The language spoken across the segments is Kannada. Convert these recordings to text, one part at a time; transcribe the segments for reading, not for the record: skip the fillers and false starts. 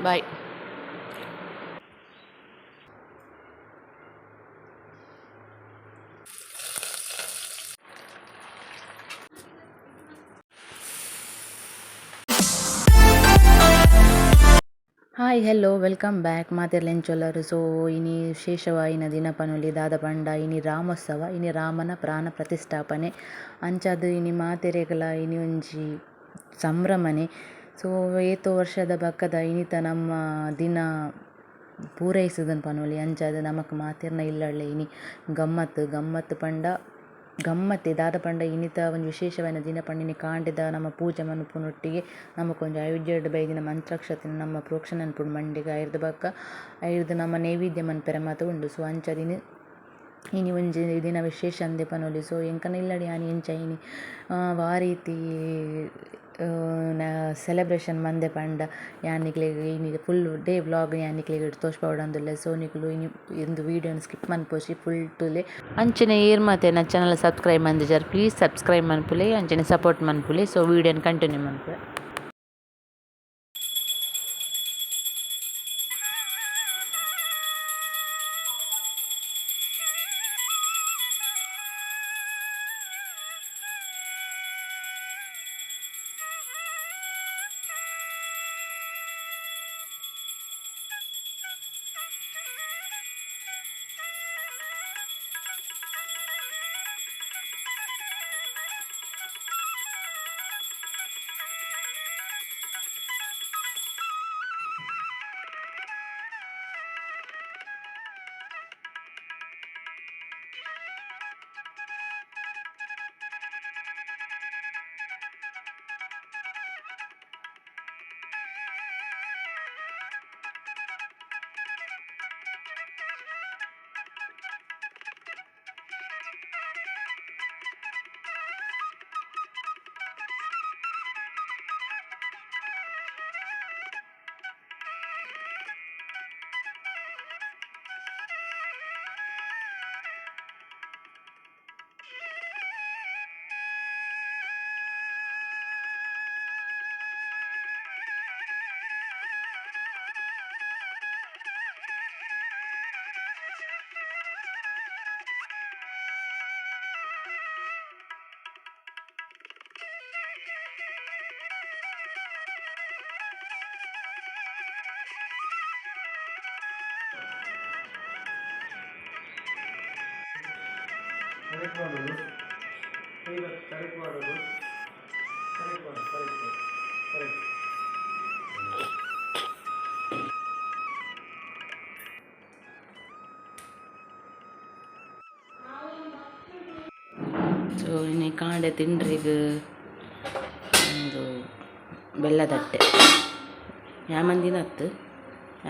ಬಾಯ್. ಹಾಯ್ ಹೆಲೋ ವೆಲ್ಕಮ್ ಬ್ಯಾಕ್ ಮಾತೆರ್ಲೆಂಚೊಲ್ಲರು. ಸೊ ಇನಿ ಶೇಷವಾಯಿನ ದಿನಪನುಲಿ ದಾದ ಪಂಡ ಇನಿ ರಾಮೋತ್ಸವ, ಇನಿ ರಾಮನ ಪ್ರಾಣ ಪ್ರತಿಷ್ಠಾಪನೆ ಅಂಚಾದ್ ಇನಿ ಮಾತೆರೆಗ್ಲ ಇನಿ ಒಂಜಿ ಸಂಭ್ರಮನೆ. ಸೊ ಏತೋ ವರ್ಷದ ಬಕ್ಕದ ಇನಿತ ನಮ್ಮ ದಿನ ಪೂರೈಸುದನ್ ಪನೊಲಿ ಅಂಚಾದ್ ನಮಕ್ ಮಾತೆರ್ನ ಇಲ್ಲಡ್ಲೆ ಇನಿ ಗಮ್ಮತ್ ಪಂಡ ಗಮ್ಮತ್ತೆ ದಾದ ಪಂಡ ಇನಿತ ಒಂಜಿ ವಿಶೇಷವಾಯಿನ ದಿನ ಪಂಡ ಕಾಂಡೆದ ನಮ್ಮ ಪೂಜೆ ಮನ್ಪುನೊಟ್ಟಿಗೆ ನಮಕೊಂಜಿ ಅಯೋಧ್ಯೆಡ್ ಬೈದಿನ ಮಂತ್ರಾಕ್ಷತೆನ ನಮ್ಮ ಪ್ರೋಕ್ಷಣೆ ಅನ್ಪುಂಡು ಮಂಡಿಗೆ ಆಯಿರ್ದು ಬಕ್ಕ ಆಯಿರ್ದು ನಮ್ಮ ನೈವೇದ್ಯ ಮನ್ಪೆರೆ ಮಾತ ಉಂಡು. ಸೊ ಅಂಚಾದ್ ಇನಿ ಒಂಜಿ ದಿನ ವಿಶೇಷ ಅಂದೆ ಪನೊಲಿ. ಸೊ ಎಂಕನ ಇಲ್ಲಡಿ ಆನಿ ಎಂಚ ಇನಿ ವಾರೀತಿ ಸೆಲೆಬ್ರೇಷನ್ ಮಂದೆ ಪಂಡ ಯಾನಿಕ್ಲೆಗ್ ಇನಿ ಫುಲ್ ಡೇ ವ್ಲಾಗ್ ಯಾನಿಕ್ಲೆಗ್ ತೋಜ್ಪಾವೊಡಂದುಲ್ಲೆ. ಸೊ ನಿಕುಲು ಇನಿ ಇಂದು ವೀಡಿಯೋನ ಸ್ಕಿಪ್ ಮನ್ಪೋಸಿ ಫುಲ್ ತುಲೆ ಅಂಚನೆ ಏರ್ ಮಾತೆ ನನ್ನ ಚಾನಲ್ ಸಬ್ಸ್ಕ್ರೈಬ್ ಮಂದಿಜರ್ ಪ್ಲೀಸ್ ಸಬ್ಸ್ಕ್ರೈಬ್ ಮನ್ಪುಲೆ ಅಂಚನೆ ಸಪೋರ್ಟ್ ಮನ್ಪುಲೆ. ಸೊ ವೀಡಿಯೋನ ಕಂಟಿನ್ಯೂ ಮನ್ಪುಲೆ. ಸೊ ಇನ್ನು ಕಾಂಡೆ ತಿಂಡ್ರಿಗೆ ಒಂದು ಬೆಲ್ಲದಟ್ಟೆ ಯಾಮಂದಿನತ್ತು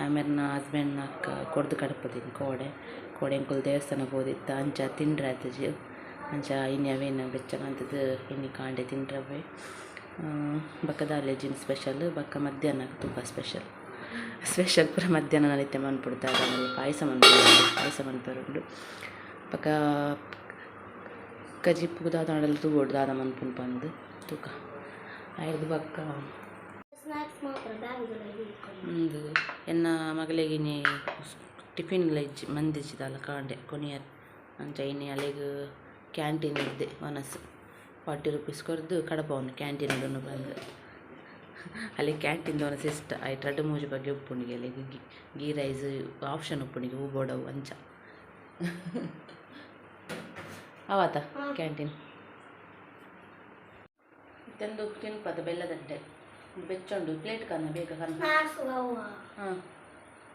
ಆಮೇಲೆ ಹಸ್ಬೆಂಡ್ನ ಅಕ್ಕ ಕೊಡ್ದು ಕಡಪದಿನ ಕೋಡೆ ಎಂಕುಲು ದೇವಸ್ಥಾನಕ್ಕೆ ಹೋದಿತ್ತ ಅಂಚ ತಿಂಡ್ರೆ ಆತಜಿ ಅಂಚ ಇನ್ನು ಅವೇನು ಬೆಚ್ಚಗಂತದ್ದು ಇನ್ನು ಕಾಂಡೆ ತಿಂಡ್ರವೆ ಬಕ್ಕದಾಲೆಜಿನ ಸ್ಪೆಷಲ್ ಬಕ್ಕ ಮಧ್ಯಾಹ್ನಕ್ಕೆ ತುಂಬ ಸ್ಪೆಷಲ್ ಪೂರ ಮಧ್ಯಾಹ್ನ ನಲಿತೆ ಮನ್ಪುಡ್ತಾರೆ ಆಮೇಲೆ ಪಾಯಸ ಮನ್ಪರುಂಡು ಬಕ್ಕ ಕಜಿಪ್ಪು ದಾದಾಂಡಲ್ಲ ತೂಗೋಡು ದಾದ ಮನ್ಪುಂಡು ಬಂದು ತೂಕ ಆಯ್ದು ಬಕ್ಕ ಒಂದು ಎನ್ನ ಮಗಲಿಗಿನಿ ಟಿಫಿನ್ಲ ಇಜ್ಜಿ ಮಂದಿಜ್ಜಿದಲ್ಲ ಕಾಂಡೆ ಕೊನಿಯರ್ ಅಂಚ ಇನ್ನು ಅಲ್ಲಿಗೆ ಕ್ಯಾಂಟೀನ್ ಇದ್ದೆ ಮನಸ್ಸು 40 ರೂಪೀಸ್ ಕೊರ್ದು ಕಡಪ ಅವನು ಕ್ಯಾಂಟೀನ್ ಬಂದು ಅಲ್ಲಿ ಕ್ಯಾಂಟೀನ್ ಅವನ ಸಿಸ್ಟ್ ಆಯ್ತು 2-3 ಬಗ್ಗೆ ಉಪ್ಪುಣಿಗೆ ಅಲ್ಲಿಗೆ ಗೀ ರೈಸ್ ಆಪ್ಷನ್ ಉಪ್ಪುಣಿಗೆ ಹೂ ಬೋಡವು ಅಂಚ ಆವಾತ ಕ್ಯಾಂಟೀನ್ ತಂದು ತಿನ್ಪದ ಬೆಲ್ಲದಂಟೆ ಬೆಚ್ಚೊಂಡು ಪ್ಲೇಟ್ ಕನ್ನ ಬೇಗ ಕನ್ನ ಹಾಂ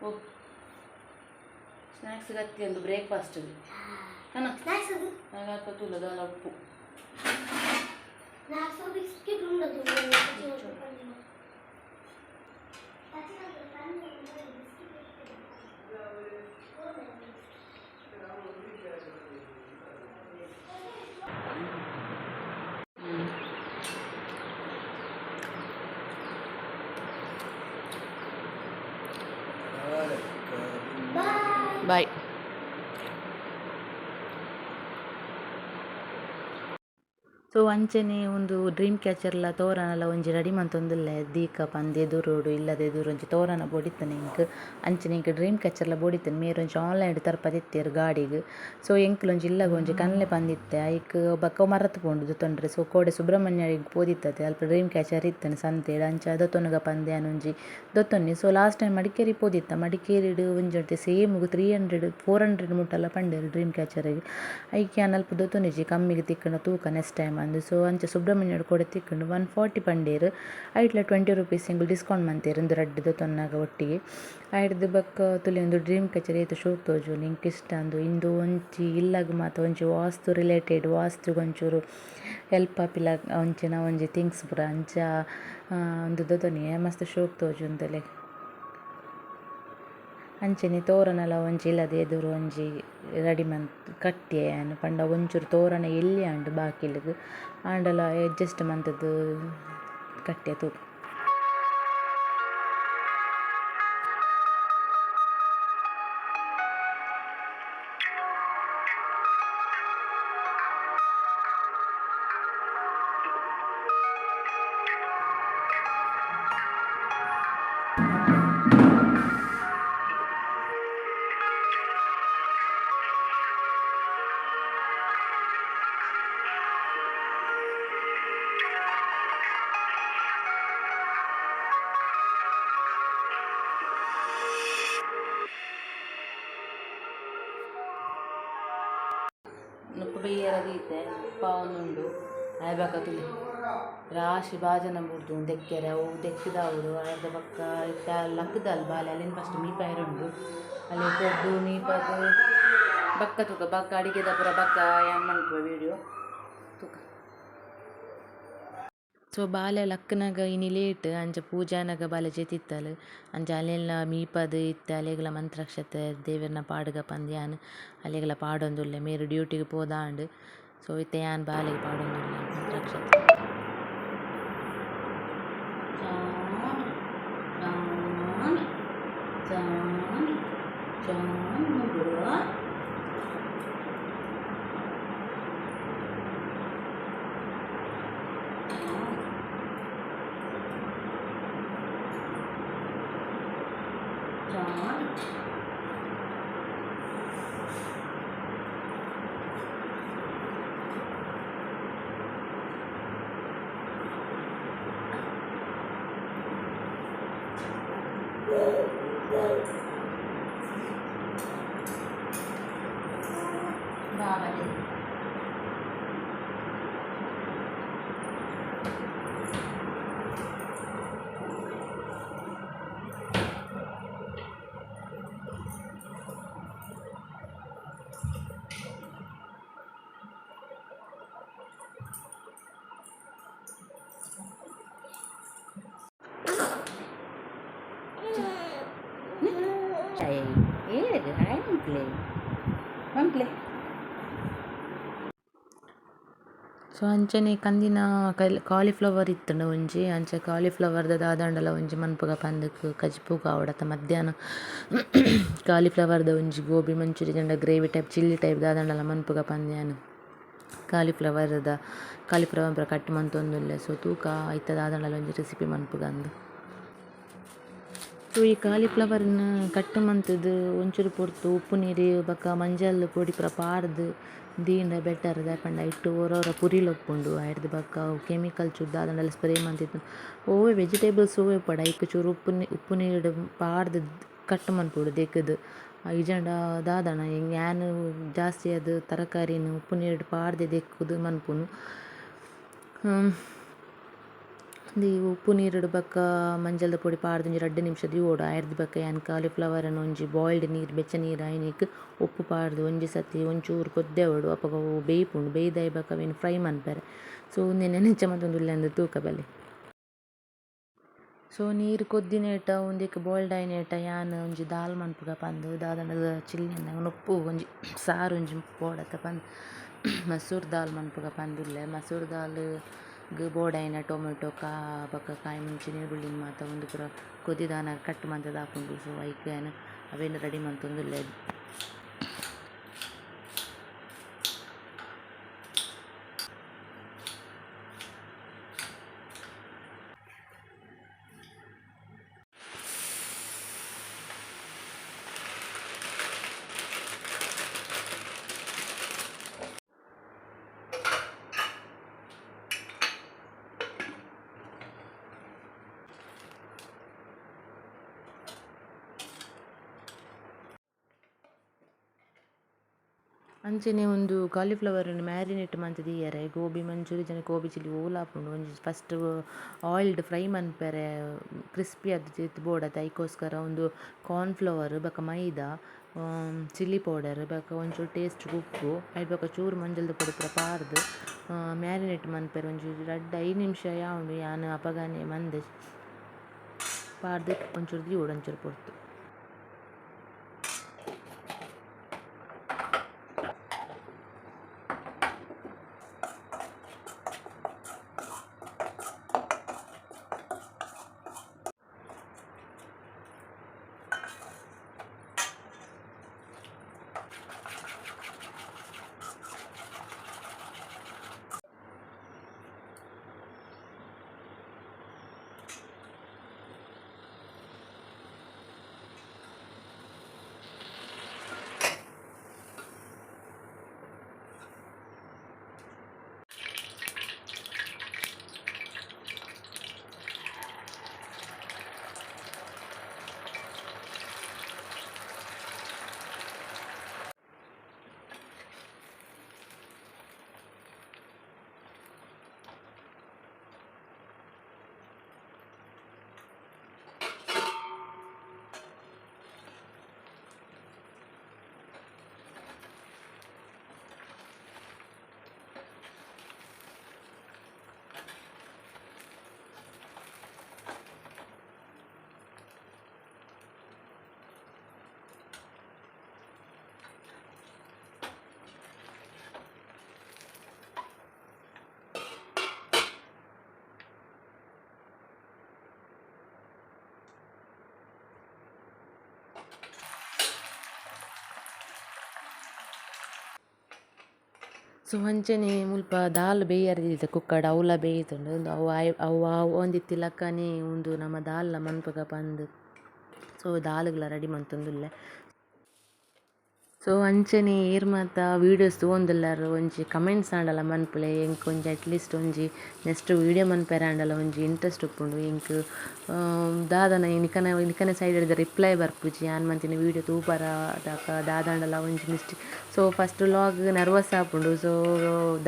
ಓ ಸ್ನ್ಯಾಕ್ಸ್ ಗತ್ತಿ ಒಂದು ಬ್ರೇಕ್ಫಾಸ್ಟಿಗೆ ಕನ್ನ ಹಾಕತ್ತುಲ್ಲದಲ್ಲ ಉಪ್ಪು ಬಾಯ್. ಸೊ ಅಂಚನೆ ಒಂದು ಡ್ರೀಮ್ ಕ್ಯಾಚರ್ಲ ತೋರಣಲ ಒಂಜಿ ರೆಡಿ ಮಂತೊಂದುಲ್ಲೆ ದೀಕ ಪಂದ್ ಎದುರುಡು ಇಲ್ಲದೆ ಎದುರು ಒಂಜಿ ತೋರಣ ಬೋಡಿತ್ತನೆ ಇಂಕ್ ಅಂಚನೆ ಇಂಕ್ ಡ್ರೀಮ್ ಕ್ಯಾಚರ್ಲ ಬೋಡಿತ್ತನೆ ಮೇರು ಒಂಜಿ ಆನ್ಲೈನ್ ತರ್ಪದಿತ್ತೆರ್ ಗಾಡಿಗ್. ಸೊ ಎಂಕ್ಲೊಂಜಿ ಇಲ್ಲಗ ಒಂಜಿ ಕನ್ಲೆ ಪಂದಿತ್ತೆ ಐಕ್ ಬಕ್ಕ ಮರತ್ ಪೋಂಡು ತೊಂಡ್ರೆ. ಸೊ ಕೋಡೆ ಸುಬ್ರಹ್ಮಣ್ಯಗ್ ಪೋದಿತ್ತತೆ ಅಲ್ಪ ಡ್ರೀಮ್ ಕ್ಯಾಚರ್ ಇತ್ತನೆ ಸಂತೆಡ್ ಅಂಚ ದೊತ್ತೊನಗ ಪಂದ್ಯಾನ್ ಒಂಜಿ ದೊತ್ತೊನ್ನಿ. ಸೊ ಲಾಸ್ಟ್ ಟೈಮ್ ಮಡಿಕೇರಿ ಪೋದಿತ್ತ, ಮಡಿಕೇರಿಡ್ ಒಂಜೊಂಟೆ ಸೇಮ್ 300 400 ಮುಟ್ಟಲ ಪಂಡೆರ್ ಡ್ರೀಮ್ ಕ್ಯಾಚರ್ಗ್. ಐಕೆ ಯಾನ್ ಅಲ್ಪ ದೊತ್ತೊನಿಜಿ ಕಮ್ಮಿಗೆ ತಿಕ್ಕುಂಡ ತೂಕ ನೆಕ್ಸ್ಟ್ ಟೈಮ್ ಅಂದು. ಸೊ ಅಂಚ ಸುಬ್ರಹ್ಮಣ್ಯಡ್ ಕೊಡೆ ತಿಕ್ಕುಂಡು 140 ಪಂಡೇರ್ ಐಟ್ಲ 20 ರೂಪೀಸ್ ಎಂಗುಲ್ ಡಿಸ್ಕೌಂಟ್ ಮಂತೇರು ಒಂದು ರಡ್ಡ್ ದೊತ್ತೊನ್ನಾಗ ಒಟ್ಟಿಗೆ. ಐಡ್ದು ಬಕ್ಕ ತುಲೆ ಒಂದು ಡ್ರೀಮ್ ಕ್ಯಾಚರ್ ಏತು ಶೋಕ್ ತೋಜುಂಡು ಇಂಕ್ ಇಷ್ಟ ಅಂದು. ಇಂದು ಒಂಜಿ ಇಲ್ಲಗ್ ಮಾತ ಒಂಜಿ ವಾಸ್ತು ರಿಲೇಟೆಡ್ ವಾಸ್ತುಗ್ ಒಂಚೂರು ಹೆಲ್ಪ್ ಆಪಿಲ ಒಂಚಿನ ಒಂಜಿ ಥಿಂಗ್ಸ್ ಪೂರ ಅಂಚ ಒಂದು ದೊತ್ತೊನಿ ಮಸ್ತ್ ಶೋಕ್ ತೋಜುಂದುಲೆ. ಅಂಚನೆ ತೋರಣಲ ಒಂಜಿ ಇಲ್ಲದೆ ಎದುರು ಒಂಜಿ ರೆಡಿ ಮಂತ್ ಕಟ್ಟಿಯನ್ ಪಂಡ ಒಂಚೂರು ತೋರಣ ಎಲ್ಲಿ ಆಂಡ್ ಬಾಕಿಲ್ಗ್ ಆಂಡಲ ಅಡ್ಜಸ್ಟ್ ಮಂತದ್ದು ಕಟ್ಟಿಯ ತೂಕ. ನುಪ್ಪು ಬೆಯ್ಯರ ದೀತೆ ಪಾವೊಂದುಂಡು ಆಯ್ಬಾಕ ತುಲೆ ರಾಶಿ ಬಾಜನ ಬುಡ್ದು ದೆಕ್ಕೆರೆ ಅವು ದೆಕ್ಕಿದವರು ಅರ್ಧ ಪಕ್ಕ ಲಕ್ಕದಲ್ ಬಾಲೆ ಅಲ್ಲಿಂದ ಫಸ್ಟ್ ಮೀಪಾಯರುಂಡು ಅಲ್ಲಿ ಕೊಡ್ದು ಮೀಪದು ಬಕ್ಕ ತೂಕ ಬಕ್ಕ ಅಡಿಗೆದ ಪೂರ ಬಕ್ಕ ಏನು ಮನ್ಪುವ ವೀಡಿಯೋ ತೂಕ. ಸೊ ಬಾಲೆ ಲಕ್ಕನಾಗ ಇನಿ ಲೇಟ್ ಅಂಚ ಪೂಜಾನಾಗ ಬಾಲೆ ಜೆತಿತ್ತಲು ಅಂಚ ಅಲ್ಲೆಲ್ಲ ಮೀಪದು ಇತ್ತೆ ಅಲೆಗಲ ಮಂತ್ರಾಕ್ಷತೆ ದೇವೆರ್ನ ಪಾಡುಗ ಪಂದ್ಯಾನ್ ಅಲೆಗಲ ಪಾಡೊಂದುಲ್ಲೆ ಮೇರು ಡ್ಯೂಟಿಗೆ ಪೋದಾಂಡ್. ಸೊ ಇತ್ತೆ ಯಾನ್ ಬಾಲೆಗ್ ಪಾಡೊಂದುಲ್ಲೆ ಮಂತ್ರಾಕ್ಷತೆ. ಬಾಬಲೆ ಸೊ ಅಂಚನೆ ಕಂದಿನ ಕಾಲಿಫ್ಲವರ್ ಇತ್ತಂಡ ಒಂಜಿ ಅಂಚ ಕಾಲಿಫ್ಲವರ್ದ ದಾದಾಂಡಲ ಒಂಜಿ ಮನ್ಪುಗ ಪಂದಕ್ ಕಜ್ಪುಗ ಆವಡತ್ತ ಮಧ್ಯಾಹ್ನ ಕಾಲಿಫ್ಲವರ್ದ ಒಂಜಿ ಗೋಬಿ ಮಂಚೂರಿ ದಂಡ ಗ್ರೇವಿ ಟೈಪ್ ಚಿಲ್ಲಿ ಟೈಪ್ ದಾದಾಂಡಲ ಮನ್ಪುಗ ಪಂದ್ಯಾನ್ ಕಾಲಿಫ್ಲವರ್ ಪೂರ ಕಟ್ ಮಂತೊಂದುಲ್ಲೆ. ಸೊ ತೂಕ ಐತ ದಾದಾಂಡಲ ಒಂಜಿ ರೆಸಿಪಿ ಮನ್ಪುಗ ಅಂದು. ಸೊ ಈ ಕಾಲಿಫ್ಲವರ್ನ ಕಟ್ ಮಂತುದು ಒಂಚೂರು ಪೊರ್ತು ಉಪ್ಪು ನೀರು ಬೊಕ ಮಂಜಲ್ ಪೊಡಿ ಪೂರ ಪಾರ್ದು ದೀಂಡ ಬೆಟರ್ ದಾಯೆಪಂಡ ಐಟ್ ಒರೊರ ಪುರಿಲೊಪ್ಪುಂಡು ಆಯ್ಡ್ದು ಬೊಕ ಕೆಮಿಕಲ್ ಚೂರು ದಾದಾಂಡಲ ಸ್ಪ್ರೇ ಮಂತಿತ್ತು ಓವೆ ವೆಜಿಟೇಬಲ್ಸ್ ಓವೆ ಪಡ ಐಕ್ ಚೂರು ಉಪ್ಪು ನೀರು ಪಾರ್ದು ಕಟ್ ಮನ್ಪುಡು ದೆಕ್ಕುದು ಇಜಂಡ ದಾದಾನ ಯಾನ್ ಜಾಸ್ತಿ ಅದು ತರಕಾರಿನ ಉಪ್ಪು ನೀರು ಪಾರ್ದೆ ದೆಕ್ಕುದು ಮನ್ಪುನು. ದಿ ಉಪ್ಪು ನೀರುಡು ಬೊಕ ಮಂಜಲ್ದ ಪೊಡಿ ಪಾರ್ದು ಒಂಜಿ 2 ನಿಮಿಷ ದಿವೋಡು ಆಯ್ರ್ದ್ ಬೊಕ ಯಾನ್ ಕಾಲಿಫ್ಲವರ್ನ ಒಂಜಿ ಬಾಯ್ಲ್ಡ್ ನೀರು ಬೆಚ್ಚ ನೀರು ಆಯ್ನಿಕ್ ಉಪ್ಪು ಪಾರ್ದು ಒಂಜಿ ಸತಿ ಒಂಚೂರು ಕೊದ್ದೆವಡು ಅಪಗ ಬೇಯ್ಪುಂಡು ಬೇಯ್ದಾಯ್ ಬೊಕ ಅವೆನ್ ಫ್ರೈ ಮನ್ಪರೆ. ಸೊ ಉಂದೆನೆ ನೆಂಚ ಮತೊಂದುಲ್ಲೆ ಅಂದು ತೂಕ ಬಲೆ. ಸೊ ನೀರು ಕೊದ್ದಿನೇಟ ಒಂದಿಕ್ ಬಾಯ್ಲ್ಡ್ ಆಯ್ನೇಟ ಯಾನ್ ಒಂಜಿ ದಾಲ್ ಮನ್ಪುಗ ಪಂದ್ ದಾದಾಂಡದ ಚಿಲ್ಲೆನ್ನ ನೊಪ್ಪು ಒಂಜಿ ಸಾರು ಒಂಜಿ ಬೋಡತ್ತ ಪಂದ್ ಮಸೂರ್ ದಾಲ್ ಮನ್ಪುಗ ಪಂದುಲ್ಲೆ. ಮಸೂರ್ ದಾಲ್ ಬೋಡಾಯ್ನ ಟೊಮೆಟೊ ಬೊಕ ಕಾಯಿ ಮುಂಚಿ ನೀರುಳ್ಳಿನ ಮಾತ ಒಂದು ಪೂರ ಕೊದಿದಾನ ಕಟ್ ಮಂತದ್ ಹಾಕುಂಡು. ಸೊ ಐಕ್ ಅವೆನ್ ರೆಡಿ ಮಂತೊಂದುಲ್ಲೆ. ಅಂಚನೆ ಒಂದು ಕಾಲಿಫ್ಲವರನ್ನು ಮ್ಯಾರಿನೇಟ್ ಮಂತುದಿಯರೆ ಗೋಬಿ ಮಂಚೂರಿ ಜನ ಗೋಬಿ ಚಿಲ್ಲಿ ಓಲಾಪುಂಡು ಒಂಜಿ ಫಸ್ಟ್ ಆಯಿಲ್ಡ್ ಫ್ರೈ ಮನ್ಪೆರೆ ಕ್ರಿಸ್ಪಿ ಆದ್ ಬೋಡತ್ತೆ ಐಕೋಸ್ಕರ ಒಂದು ಕಾರ್ನ್ಫ್ಲವರ್ ಬೊಕ ಮೈದಾ ಚಿಲ್ಲಿ ಪೌಡರ್ ಬೊಕ ಒಂಚೂರು ಟೇಸ್ಟ್ ಉಪ್ಪು ಐಟ್ ಬೊಕ ಚೂರು ಮಂಜಲ್ದ ಪೊಡಿ ಪೂರ ಪಾರ್ದು ಮ್ಯಾರಿನೇಟ್ ಮನ್ಪೆರೆ ಒಂಚೂರು 2-5 ನಿಮಿಷ ಯಾವೊಂಡು ಯಾನ್ ಅಪಗಾನೆ ಮಂದೆ ಪಾರ್ದು ಒಂಚೂರು ದಿವೊಡು ಒಂಚೂರು ಪೊರ್ತು. ಸೊ ಅಂಚನೆ ಮುಲ್ಪ ದಾಲ್ ಬೇಯರ್ದಿತ್ತ ಕುಕ್ಕಡ್ ಅವಲ ಬೇಯ್ತುಂಡು ಅವು ಒಂದಿತ್ತಿಲಕ್ಕನೆ ಉಂದು ನಮ ದಾಲ್ನ ಮನ್ಪಗ ಪಂದ್ ಸೊ ದಾಲ್ಗ್ಲ ರೆಡಿ ಮಂತೊಂದುಲ್ಲೆ. ಸೊ ಅಂಚನೆ ಏರ್ ಮಾತ ವೀಡಿಯೋಸ್ ತೂವೊಂದುಲ್ಲೆರ್ ಒಂಜಿ ಕಮೆಂಟ್ಸ್ ಆಂಡಲ ಮನ್ಪುಲೆ ಎಂಕ್ ಒಂಜಿ ಅಟ್ಲೀಸ್ಟ್ ಒಂಜಿ ನೆಕ್ಸ್ಟ್ ವೀಡಿಯೋ ಮನ್ಪೆರೆ ಆಂಡಲ ಒಂಜಿ ಇಂಟ್ರೆಸ್ಟ್ ಉಪ್ಪುಂಡು ಎಂಕ್ ದಾದನ ನಿಕನೆ ಸೈಡ್ ರಿಪ್ಲೈ ಬರ್ಪುಜಿ ಆನ್ ಮಂತಿನ ವೀಡಿಯೋ ತೂಪರ ದಾದಾಂಡಲ ಒಂಜಿ mistake. So first vlog nervous ಆಪುಂಡು ಸೊ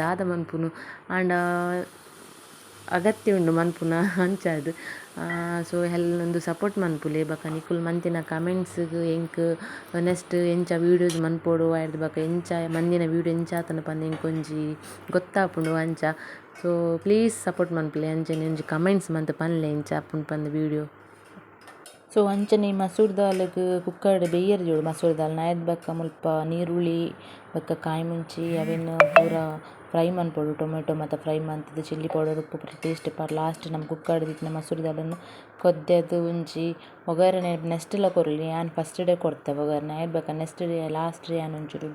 ದಾದ ಮನ್ಪುನು ಆಂಡ ಅಗತ್ಯ ಉಂಡು ಮನ್ಪುನ ಅಂಚಾದ್. ಸೊ ಒಂದು ಸಪೋರ್ಟ್ ಮನ್ಪುಲೆ ಬೊಕ ನಿಕುಲು ಮಂತಿನ ಕಮೆಂಟ್ಸ್ಗ್ ಎಂಕ್ ನೆಕ್ಸ್ಟ್ ಎಂಚ ವೀಡಿಯೋಸ್ ಮನ್ಪೊಡು ಆಯ್ರ್ದ್ ಬೊಕ ಎಂಚ ಮಂದಿನ ವೀಡಿಯೋ ಎಂಚಾತನ ಪಂದ್ ಎಂಕ್ ಒಂಜಿ ಗೊತ್ತಾಪುಂಡು ಅಂಚ. ಸೊ ಪ್ಲೀಸ್ ಸಪೋರ್ಟ್ ಮನ್ಪುಲೆ ಅಂಚನೆ ಒಂಜಿ ಕಮೆಂಟ್ಸ್ ಮಂತ್ ಪನ್ಲೆ ಎಂಚ ಆಪುಂಡು ಪಂದ್ ವೀಡಿಯೋ. ಸೊ ಅಂಚನೆ ಮಸೂರ್ ದಾಲ್ಗ್ ಕುಕ್ಕರ್ಡ್ ಬೇಯರ್ ಜೋಡು ಮಸೂರ್ ದಾಲ್ ಆಯ್ರ್ದ್ ಬೊಕ ಮುಲ್ಪ ನೀರುಳ್ಳಿ ಬೊಕ ಕಾಯಿ ಮುಂಚಿ ಅವೆನ್ ಪೂರ ಫ್ರೈ ಮನ್ಪೊಡು ಟೊಮೆಟೊ ಮತ್ತು ಫ್ರೈ ಮಂತುದು ಚಿಲ್ಲಿ ಪೌಡರ್ ಉಪ್ಪು ಪೂರ ಟೇಸ್ಟ್ ಪಾರ್ ಲಾಸ್ಟ್ ನಮ್ ಕುಕ್ಕರ್ಡ್ ದಿತ್ತಿನ ಮಸೂರ್ ದಾಲನ್ನು ಕೊದ್ದೆದು ಒಂಜಿ ಒಗ್ಗರಣೆ ನೆಕ್ಸ್ಟ್ಲ ಕೊರ್ಲಿ ಆನ್ ಫಸ್ಟ್ ಡೇ ಕೊಡ್ತೆ ಒಗ್ಗರಣೆ ಆಯ್ರ್ದ್ ಬೊಕ next day last day on ಒಂಚೂರು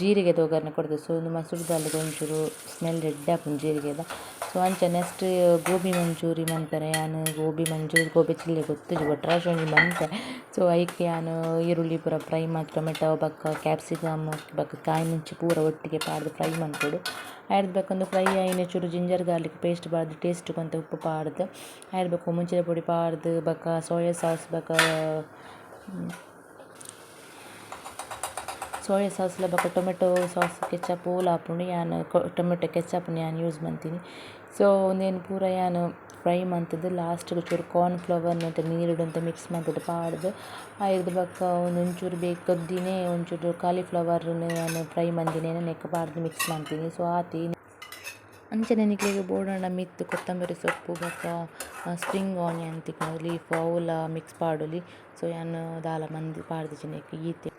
ಜೀರಿಗೆದ ಒಗ್ಗರಣೆ ಕೊಡ್ತೆ. ಸೊ ಒಂದು ಮಸೂರ್ ದಾಲ್ಗ್ ಒಂಚೂರು ಸ್ಮೆಲ್ ರೆಡ್ಡ್ ಆಪುಂಡು ಜೀರಿಗೆದ. ಸೊ ಅಂಚ ನೆಕ್ಸ್ಟ್ ಗೋಬಿ ಮಂಚೂರಿ ಮನ್ಪೆರೆ ಯಾನ್ ಗೋಬಿ ಮಂಚೂರಿ ಗೋಬಿ ಚಿಲ್ಲಿ ಗೊತ್ತುಜಿ ಒಟ್ರಾಶ್ ಒಂಜಿ ಮನ್ಪೆ. ಸೊ ಐಕ್ ಯಾನ್ ಈರುಳ್ಳಿ ಪೂರ ಫ್ರೈ ಮಾಡಿ ಟೊಮೆಟೊ ಬೊಕ ಕ್ಯಾಪ್ಸಿಕಮ್ ಬೊಕ ಕಾಯಿ ಮುಂಚಿ ಪೂರ ಒಟ್ಟಿಗೆ ಪಾರ್ದ್ ಫ್ರೈ ಮನ್ಪೊಡು. ಆಯ್ರ್ದ್ ಬೊಕ ಒಂದು ಫ್ರೈ ಆಯಿನ ಚೂರು ಜಿಂಜರ್ ಗಾರ್ಲಿಕ್ ಪೇಸ್ಟ್ ಪಾರ್ದ್ ಟೇಸ್ಟ್ ಕೊಂತ ಉಪ್ಪು ಪಾರ್ದ್ ಆಯ್ರ್ದ್ ಬೊಕ ಮುಂಚಿನ ಪೊಡಿ ಪಾರ್ದ್ ಬೊಕ ಸೋಯಾ ಸಾಸ್ ಬೊಕ ಸೋಯಾ ಸಾಸ್ಲ ಬೊಕ ಟೊಮೆಟೊ ಸಾಸ್ ಕೆಚಪ್ ಓಲ್ ಆಪುಂಡು ಯಾನ್ ಟೊಮೆಟೊ ಕೆಚಪ್ನ ಯಾನ್ ಯೂಸ್ ಮಂತೀನಿ. ಸೊ ಉಂದೆನ್ ಪೂರ ಯಾನ್ ಫ್ರೈ ಮಂತುದು ಲಾಸ್ಟ್ಗ್ ಚೂರು ಕಾರ್ನ್ಫ್ಲವರ್ ನೆಟ್ ನೀರುಡು ಮಿಕ್ಸ್ ಮಂತುದು ಪಾಡ್ದ್ ಆಯ್ರ್ದ್ ಬೊಕ ಒಂಚೂರು ಕೊದ್ದಿನೇ ಒಂಚೂರು ಕಾಲಿಫ್ಲವರ್ನ್ ಯಾನ್ ಫ್ರೈ ಮಂದಿನೇನ ನೆಕ್ಕ್ ಪಾಡ್ದ್ ಮಿಕ್ಸ್ ಮಂತೀನಿ. ಸೊ ಆತಿ ಅಂಚನೆ ನಿಕ್ಲೆಗ್ ಬೋಡಾಂಡ ಮಿತ್ ಕೊತ್ತಂಬರಿ ಸೊಪ್ಪು ಬೊಕ ಸ್ಪ್ರಿಂಗ್ ಆನಿಯನ್ ತಿಕ್ಕುನ ಲೀಫ್ ಅವಲ ಮಿಕ್ಸ್ ಪಾಡೊಲಿ. ಸೊ ಯಾನ್ ದಾಲ ಮಂದಿ ಪಾಡ್ದಿಜಿನೆಕ್ ಈತೆ.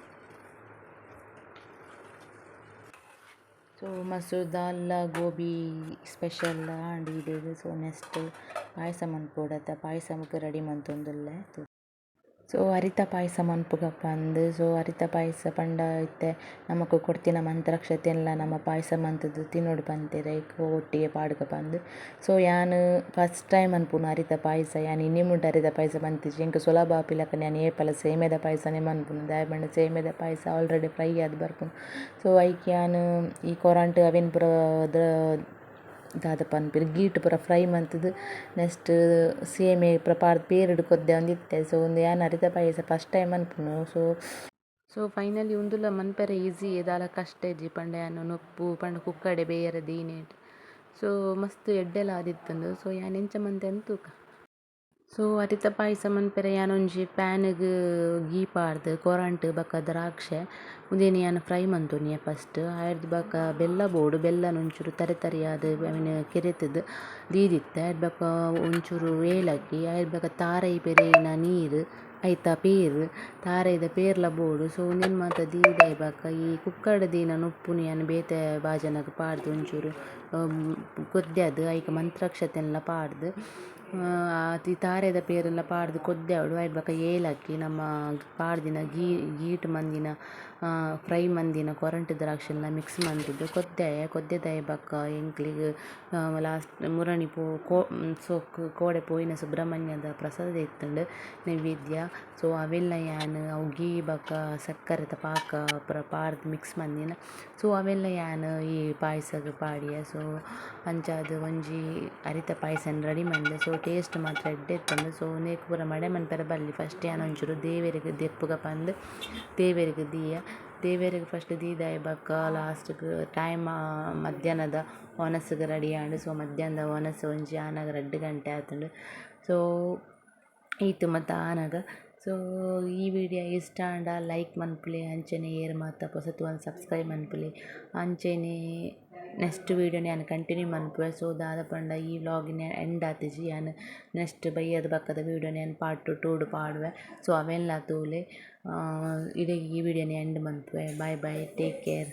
So masoor dal gobi special and ಇಡೆಗ್ ಸೊ ನೆಕ್ಸ್ಟ್ ಪಾಯಸ ಮನ್ಪೊಡತ್ತ ಪಾಯಸಮುಕ್ ರೆಡಿ ಮಂತೊಂದುಲ್ಲೆ. ಸೊ ಅರಿತ ಪಾಯಸ ಮನ್ಪುಗ ಪಂದ್ ಸೊ ಅರಿತ ಪಾಯಸ ಪಂಡ ಇತ್ತೆ ನಮಕ್ ಕೊಡ್ತಿನ ಮಂತ್ರಕ್ಷತೆ ಎಲ್ಲ ನಮ್ಮ ಪಾಯಸ ಮಂತುದು ತಿನ್ನೊಡು ಪಂತೆರ್ ಐಕ್ ಒಟ್ಟಿಗೆ ಪಾಡ್ಗ ಪಂದ್. ಸೊ ಯಾನ್ ಫಸ್ಟ್ ಟೈಮ್ ಮನ್ಪುನು ಅರಿತ ಪಾಯಸ ಯಾನ್ ಇನ್ನಿ ಮುಟ ಅರಿತ ಪಾಯಸ ಮಂತಿಜಿ ಎಂಕ್ ಸುಲಭ ಆಪಿಲಕ ಯಾನ್ ಏಪಲ ಸೇಮೆದ ಪಾಯಸನೆ ಮನ್ಪುನು ದಾಯೆ ಪಂಡ ಸೇಮೆದ ಪಾಯಸ ಆಲ್ರೆಡಿ ಫ್ರೈ ಆದ್ ಬರ್ಪುನು. ಸೊ ಐಕ್ ಯಾನ್ ಈ ಕೊರಂಟ್ ಅವೆನ್ ಪೂರ ದಾದ ಪನ್ಪೆರ್ ಗೀಟ್ ಪೂರ ಫ್ರೈ ಮಂತುದು ನೆಕ್ಸ್ಟ್ ಸೇಮೆ ಪೂರ ಪಾರ್ದ್ ಪೇರ್ಡ್ ಕೊದ್ದೆ ಒಂದಿತ್ತೆ. ಸೊ ಉಂದು ಯಾನ್ ಅರಿತ ಪಾಯಸ ಫಸ್ಟ್ ಟೈಮ್ ಮನ್ಪುನು. ಸೊ ಸೊ ಫೈನಲಿ ಉಂದುಲ ಮನ್ಪೆರೆ ಈಸಿ ದಾಲ ಕಷ್ಟ ಇಜ್ಜಿ ಪಂಡ ಯಾನು ನೊಪ್ಪು ಪಂಡ ಕುಕ್ಕಡೆ ಬೇಯರೆ ದೀನೆಟ್. ಸೊ ಮಸ್ತ್ ಎಡ್ಡೆಲ ಆದಿತ್ತುಂಡು. ಸೊ ಯಾನ್ ಎಂಚ ಮಂತೆ ತೂಕ. ಸೊ ಅರಿತ ಪಾಯಸ ಮನ್ಪೆರೆ ಯಾನೊಂಜಿ ಪ್ಯಾನ್ಗ್ ಗೀ ಪಾಡ್ದ್ ಕೊರಂಟ್ ಬೊಕ ದ್ರಾಕ್ಷೆ ಉಂದೆನ್ ಯಾನ್ ಫ್ರೈ ಮಂತೊನಿಯ ಫಸ್ಟ್. ಆಯ್ರ್ದ್ ಬೊಕ ಬೆಲ್ಲ ಬೋಡು ಬೆಲ್ಲನ ಒಂಚೂರು ತರಿ ತರಿಯಾದ್ ಅವೆನ್ ಕೆರೆತುದು ದೀದಿತ್ತೆ. ಆಯ್ರ್ದ್ ಬೊಕ ಒಂಚೂರು ಏಲಕ್ಕಿ ಆಯ್ರ್ದ್ ಬೊಕ ತಾರೈ ಪೆರೆಯಿನ ನೀರ್ ಐತ ಪೇರ್ ತಾರೈದ ಪೇರ್ಲ ಬೋಡು. ಸೊ ಉಂದೆನ್ ಮಾತ ದೀದೈ ಬೊಕ ಈ ಕುಕ್ಕರ್ಡ್ ದೀನ ನೊಪ್ಪುನ ಯಾನ್ ಬೇತೆ ಬಾಜನಗ್ ಪಾಡ್ದ್ ಒಂಚೂರು ಕೊದ್ಯದ್ ಐಕ್ ಮಂತ್ರಾಕ್ಷತೆನ್ಲ ಪಾಡ್ದ್ ತಿ ತಾರೆದ ಪೇರ್ಲ ಪಾಡ್ದ್ ಕೊದ್ಯಾವಡು ಆಯ್ಡ್ ಬೊಕ ಏಲಕ್ಕಿ ನಮ ಪಾಡ್ದಿನ ಗೀಟ್ ಮಂದಿನ ಫ್ರೈ ಮಂದಿನ ಕೊರಂಟ್ ದ್ರಾಕ್ಷೆಲ ಮಿಕ್ಸ್ ಮಂತುದು ಕೊದ್ಯೆದಾಯೆ ಬೊಕ ಎಂಕ್ಲೆಗ್ ಲಾಸ್ಟ್ ಮುರಣಿ ಕೋಡೆ ಪೋಯಿನ ಸುಬ್ರಹ್ಮಣ್ಯದ ಪ್ರಸಾದ ಇತ್ತುಂಡು ನೈವೇದ್ಯ. ಸೊ ಅವೆಲ್ಲ ಯಾನ್ ಅವು ಗೀ ಬೊಕ ಸಕ್ಕರೆದ ಪಾಕ ಪೂರ ಪಾಡ್ದ್ ಮಿಕ್ಸ್ ಮಂದಿನ. ಸೊ ಅವೆಲ್ಲ ಯಾನ್ ಈ ಪಾಯಸಗ್ ಪಾಡಿಯೆ. ಸೊ ಅಂಚಾದ್ ಒಂಜಿ ಅರಿತ ಪಾಯಸನ್ ರೆಡಿ ಮನ್ಲೆ. ಸೊ ಟೇಸ್ಟ್ ಮಾತ್ರ ಎಡ್ಡೆ ಇತ್ತುಂಡು. ಸೊ ನೆಕ್ ಪೂರ ಮಡೆ ಮನ್ಪರೆ ಬಲ್ಲಿ ಫಸ್ಟ್ ಯಾನ್ ಒಂಚೂರು ದೇವೆರ್ಗ್ ದೆಪ್ಪುಗ ಪಂದ್ ದೇವೆರ್ಗ್ ದೀಯ. ದೇವೆರ್ಗ್ ಫಸ್ಟ್ ದೀದಾಯೆ ಬೊಕ ಲಾಸ್ಟ್ಗ್ ಟೈಮ್ ಮಧ್ಯಾಹ್ನದ ಒನಸ್ಗ್ ರೆಡಿ ಆಂಡ್. ಸೊ ಮಧ್ಯಾಹ್ನದ ಒನಸ್ ಒಂಜಿ ಆನಗ 2 ಗಂಟೆ ಆತುಂಡು. ಸೊ ಈತ್ ಮಾತ ಆನಗ. ಸೊ ಈ ವಿಡಿಯೋ ಇಷ್ಟ ಆಂಡ ಲೈಕ್ ಮನ್ಪುಲೆ ಅಂಚನೆ ಏರ್ ಮಾತ ಪೊಸತ್ ಒಂದ್ ಸಬ್ಸ್ಕ್ರೈಬ್ ಮನ್ಪುಲೆ. ಅಂಚೆನೆ ನೆಕ್ಸ್ಟ್ ವಿಡಿಯೋನ ಯಾನ್ ಕಂಟಿನ್ಯೂ ಮನ್ಪುವೆ. ಸೊ ದಾದ ಪಂಡ ಈ ವ್ಲಾಗಿನ ಎಂಡ್ ಆತಿಜಿ ಯಾನ್ ನೆಕ್ಸ್ಟ್ ಬಯ್ಯದ ಬಕ್ಕದ ವಿಡಿಯೋನ ಯಾನ್ ಪಾರ್ಟ್ 2 ಪಾಡುವೆ. ಸೊ ಅವೆಲ್ಲ ತೂಲೆ ಇಡೆಗ್ ಈ ವಿಡಿಯೋನ ಎಂಡ್ ಮನ್ಪುವೆ. ಬಾಯ್ ಬಾಯ್, ಟೇಕ್ ಕೇರ್.